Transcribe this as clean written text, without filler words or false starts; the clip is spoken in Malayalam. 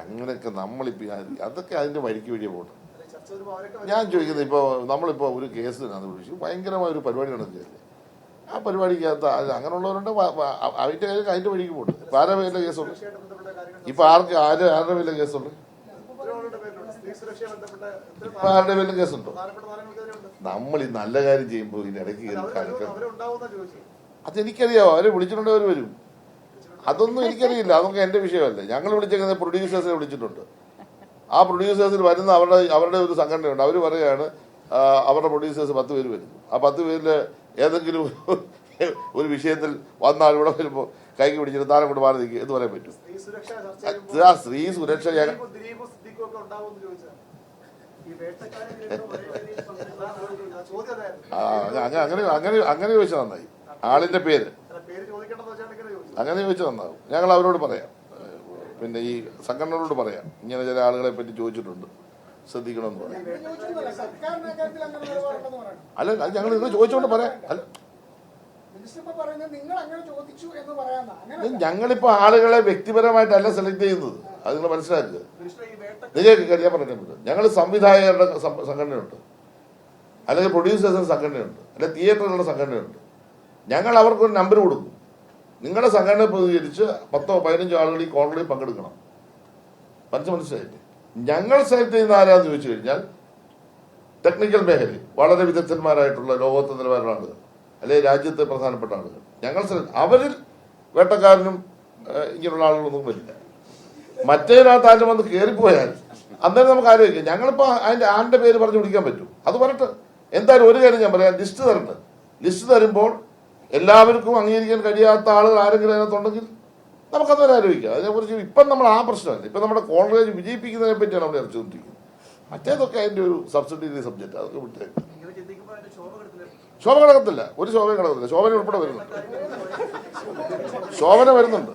അങ്ങനെയൊക്കെ നമ്മളിപ്പോൾ അതൊക്കെ അതിൻ്റെ വഴിക്ക് വഴിയെ പോകണം. ഞാൻ ചോദിക്കുന്നത് ഇപ്പോൾ നമ്മളിപ്പോൾ ഒരു കേസിനകത്ത് വിളിച്ചു ഭയങ്കരമായ ഒരു പരിപാടി നടക്കുകയല്ലേ, ആ പരിപാടിക്കകത്ത് അങ്ങനെയുള്ളവരുണ്ട് അതിൻ്റെ വഴിക്ക് പോട്ടെ. ഇപ്പം ആരുടെ പേരിലെ കേസുണ്ട്? ഇപ്പം ആരുടെ പേരിലെ കേസുണ്ട്? ഇപ്പം ആരുടെ പേരിലും കേസുണ്ടോ? നമ്മൾ ഈ നല്ല കാര്യം ചെയ്യുമ്പോൾ ഇതിനിടയ്ക്ക് അതെനിക്കറിയാമോ, അവരെ വിളിച്ചിട്ടുണ്ടോ അവർ വരും. അതൊന്നും എനിക്കറിയില്ല, അതൊക്കെ എൻ്റെ വിഷയമല്ലേ. ഞങ്ങൾ വിളിച്ചേക്കുന്നത് പ്രൊഡ്യൂസേഴ്സിനെ വിളിച്ചിട്ടുണ്ട്. ആ പ്രൊഡ്യൂസേഴ്സിൽ വരുന്ന അവരുടെ ഒരു സംഘടനയുണ്ട്. അവർ പറയുകയാണ് അവരുടെ പ്രൊഡ്യൂസേഴ്സ് 10 പേര് വരുന്നു. ആ 10 പേരിൽ ഏതെങ്കിലും ഒരു വിഷയത്തിൽ വന്നാൽ ഇവിടെ വരുമ്പോൾ കൈക്ക് പിടിച്ചിട്ട് താരം കൊണ്ട് മാറി നിൽക്കുക എന്ന് പറയാൻ പറ്റും. ആ സ്ത്രീ സുരക്ഷ അങ്ങനെ ചോദിച്ചാൽ നന്നായി. ആളിന്റെ പേര് അങ്ങനെ ചോദിച്ചാൽ നന്നാവും. ഞങ്ങൾ അവരോട് പറയാം, പിന്നെ ഈ സംഘടനകളോട് പറയാം, ഇങ്ങനെ ചില ആളുകളെ പറ്റി ചോദിച്ചിട്ടുണ്ട്, ശ്രദ്ധിക്കണമെന്ന് പറയാം. അല്ല അത് ഞങ്ങൾ നിങ്ങൾ ചോദിച്ചോണ്ട് പറയാം. അല്ല ഞങ്ങളിപ്പോ ആളുകളെ വ്യക്തിപരമായിട്ടല്ല സെലക്ട് ചെയ്യുന്നത്, അത് നിങ്ങൾ മനസ്സിലാക്കുക. നിങ്ങൾക്ക് ഞാൻ പറഞ്ഞിട്ടുണ്ട്, ഞങ്ങൾ സംവിധായകരുടെ സംഘടനയുണ്ട്, അല്ലെങ്കിൽ പ്രൊഡ്യൂസേഴ്സിന്റെ സംഘടനയുണ്ട്, അല്ലെങ്കിൽ തിയേറ്ററുകളുടെ സംഘടനയുണ്ട്. ഞങ്ങൾ അവർക്കൊരു നമ്പർ കൊടുക്കും. നിങ്ങളുടെ സംഘടന പ്രതികരിച്ച് 10-15 ആളുകൾ ഈ കോൺക്ലേവിൽ പങ്കെടുക്കണം. മനസ്സിലായില്ലേ? ഞങ്ങൾ സെലക്ട് ചെയ്യുന്ന ആരാന്ന് ചോദിച്ചു കഴിഞ്ഞാൽ ടെക്നിക്കൽ മേഖലയിൽ വളരെ വിദഗ്ധന്മാരായിട്ടുള്ള ലോകോത്തര നിലവാരമുള്ള ആളുകൾ, അല്ലെങ്കിൽ രാജ്യത്തെ പ്രധാനപ്പെട്ട ആളുകൾ. ഞങ്ങൾ അവരിൽ വേട്ടക്കാരനും ഇങ്ങനെയുള്ള ആളുകളൊന്നും വരില്ല. മറ്റേതിനകത്ത് ആരും വന്ന് കയറിപ്പോയാൽ അന്നേരം നമുക്ക് ആലോചിക്കാം. ഞങ്ങളിപ്പോൾ ആന്റെ പേര് പറഞ്ഞ് വിളിക്കാൻ പറ്റും, അത് പറഞ്ഞിട്ട്. എന്തായാലും ഒരു കാര്യം ഞാൻ പറയാം, ലിസ്റ്റ് തരണ്ട്. ലിസ്റ്റ് തരുമ്പോൾ എല്ലാവർക്കും അംഗീകരിക്കാൻ കഴിയാത്ത ആളുകൾ ആരെങ്കിലും അതിനകത്തുണ്ടെങ്കിൽ നമുക്കന്നേരം ആലോചിക്കാം. അതിനെക്കുറിച്ച് ഇപ്പം നമ്മൾ ആ പ്രശ്നമല്ല. ഇപ്പം നമ്മുടെ കോൺഗ്രസ് വിജയിപ്പിക്കുന്നതിനെ പറ്റിയാണ് നമ്മൾ ചർച്ചകൊണ്ടിരിക്കുന്നത്. മറ്റേതൊക്കെ അതിൻ്റെ ഒരു സബ്സിഡറി സബ്ജക്റ്റ്, അതൊക്കെ വിട്ടേക്കും. ശോഭ കിടക്കത്തില്ല, ഒരു ശോഭയും കിടക്കത്തില്ല. ശോഭന ഉൾപ്പെടെ വരുന്നുണ്ട്, ശോഭന വരുന്നുണ്ട്.